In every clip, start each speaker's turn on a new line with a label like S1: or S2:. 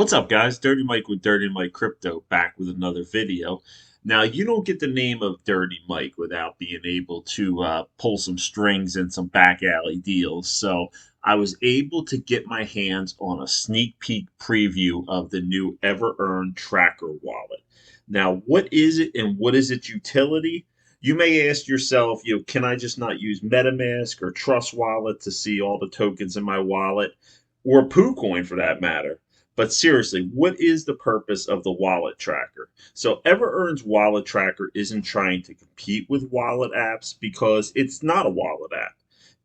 S1: What's up, guys? Dirty Mike with Dirty Mike Crypto back with another video. Now, you don't get the name of Dirty Mike without being able to pull some strings and some back alley deals. So, I was able to get my hands on a sneak peek preview of the new EverEarn Tracker wallet. Now, what is it and what is its utility? You may ask yourself, can I just not use MetaMask or Trust Wallet to see all the tokens in my wallet, or PooCoin for that matter? But seriously, what is the purpose of the wallet tracker? So EverEarn's wallet tracker isn't trying to compete with wallet apps because it's not a wallet app.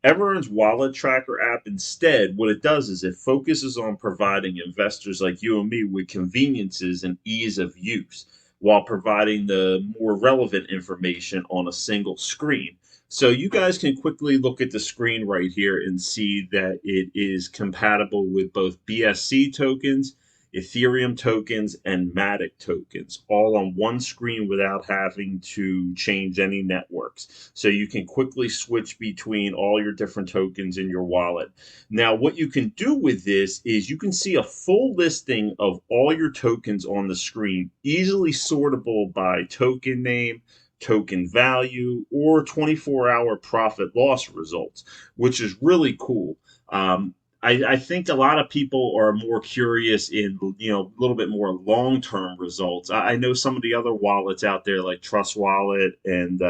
S1: EverEarn's wallet tracker app instead, what it does is it focuses on providing investors like you and me with conveniences and ease of use while providing the more relevant information on a single screen. So you guys can quickly look at the screen right here and see that it is compatible with both BSC tokens, Ethereum tokens, and Matic tokens, all on one screen without having to change any networks. So you can quickly switch between all your different tokens in your wallet. Now, what you can do with this is you can see a full listing of all your tokens on the screen, easily sortable by token name, token value, or 24-hour profit loss results, which is really cool. I think a lot of people are more curious in a little bit more long-term results. I know some of the other wallets out there like Trust Wallet and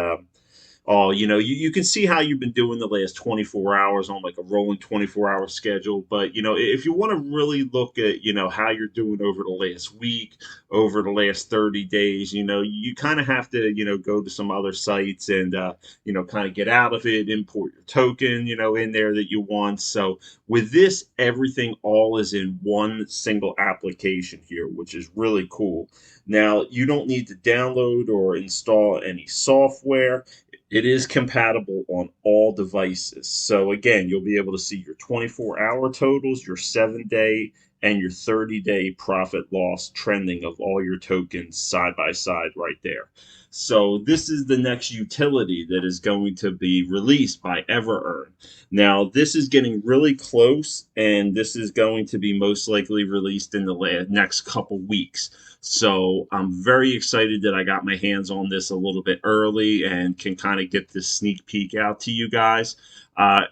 S1: you can see how you've been doing the last 24 hours on like a rolling 24-hour schedule. But, if you want to really look at, how you're doing over the last week, over the last 30 days, you kind of have to, go to some other sites and, kind of get out of it, import your token, in there that you want. So with this, everything all is in one single application here, which is really cool. Now, you don't need to download or install any software. It is compatible on all devices. So again, you'll be able to see your 24-hour totals, your 7-day, and your 30-day profit loss trending of all your tokens side by side right there. So this is the next utility that is going to be released by EverEarn. Now, this is getting really close, and this is going to be most likely released in the next couple weeks. So I'm very excited that I got my hands on this a little bit early and can kind of get this sneak peek out to you guys.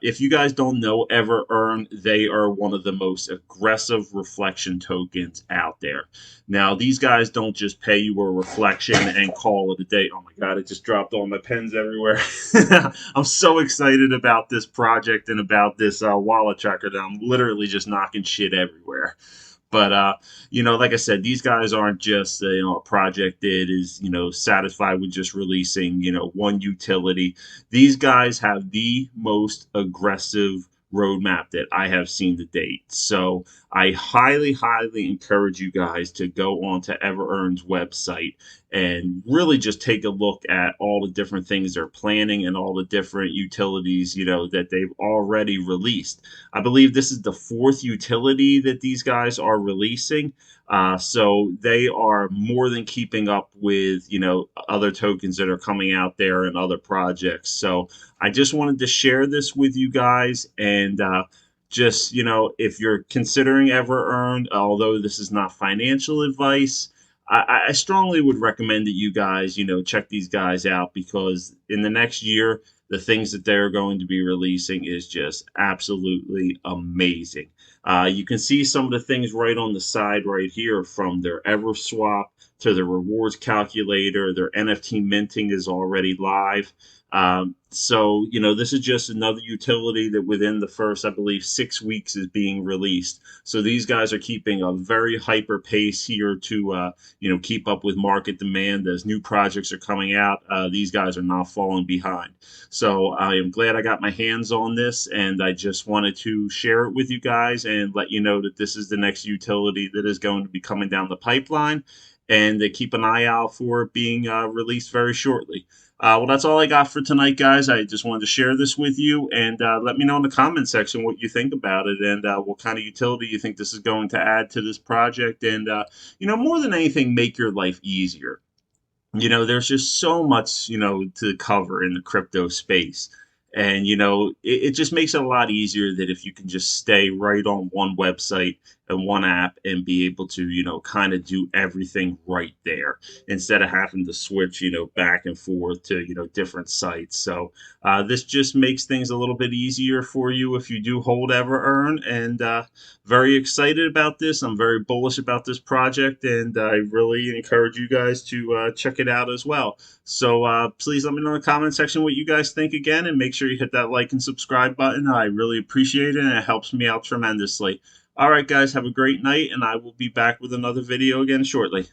S1: If you guys don't know EverEarn, they are one of the most aggressive reflection tokens out there. Now, these guys don't just pay you a reflection and call it a day. Oh my God, it just dropped all my pens everywhere. I'm so excited about this project and about this wallet tracker that I'm literally just knocking shit everywhere. But like I said, these guys aren't just a project that is satisfied with just releasing one utility. These guys have the most aggressive roadmap that I have seen to date. So I highly, highly encourage you guys to go onto EverEarn's website and really just take a look at all the different things they're planning and all the different utilities, that they've already released. I believe this is the fourth utility that these guys are releasing. So they are more than keeping up with, other tokens that are coming out there and other projects. So I just wanted to share this with you guys and, just, if you're considering EverEarn, although this is not financial advice, I strongly would recommend that you guys, check these guys out because in the next year, the things that they're going to be releasing is just absolutely amazing. You can see some of the things right on the side right here, from their EverSwap to their rewards calculator. Their NFT minting is already live. So, this is just another utility that within the first, I believe, 6 weeks is being released. So these guys are keeping a very hyper pace here to, keep up with market demand. As new projects are coming out, these guys are not falling behind. So I am glad I got my hands on this, and I just wanted to share it with you guys and let you know that this is the next utility that is going to be coming down the pipeline, and keep an eye out for it being released very shortly. Well, that's all I got for tonight, guys. I just wanted to share this with you, and let me know in the comment section what you think about it and what kind of utility you think this is going to add to this project. And, more than anything, make your life easier. There's just so much, to cover in the crypto space. And, it just makes it a lot easier that if you can just stay right on one website in one app and be able to, kind of do everything right there instead of having to switch, back and forth to, different sites. So this just makes things a little bit easier for you if you do hold EverEarn. And very excited about this. I'm very bullish about this project, and I really encourage you guys to check it out as well. So please let me know in the comment section what you guys think again, and make sure you hit that like and subscribe button. I really appreciate it, and it helps me out tremendously. All right, guys, have a great night, and I will be back with another video again shortly.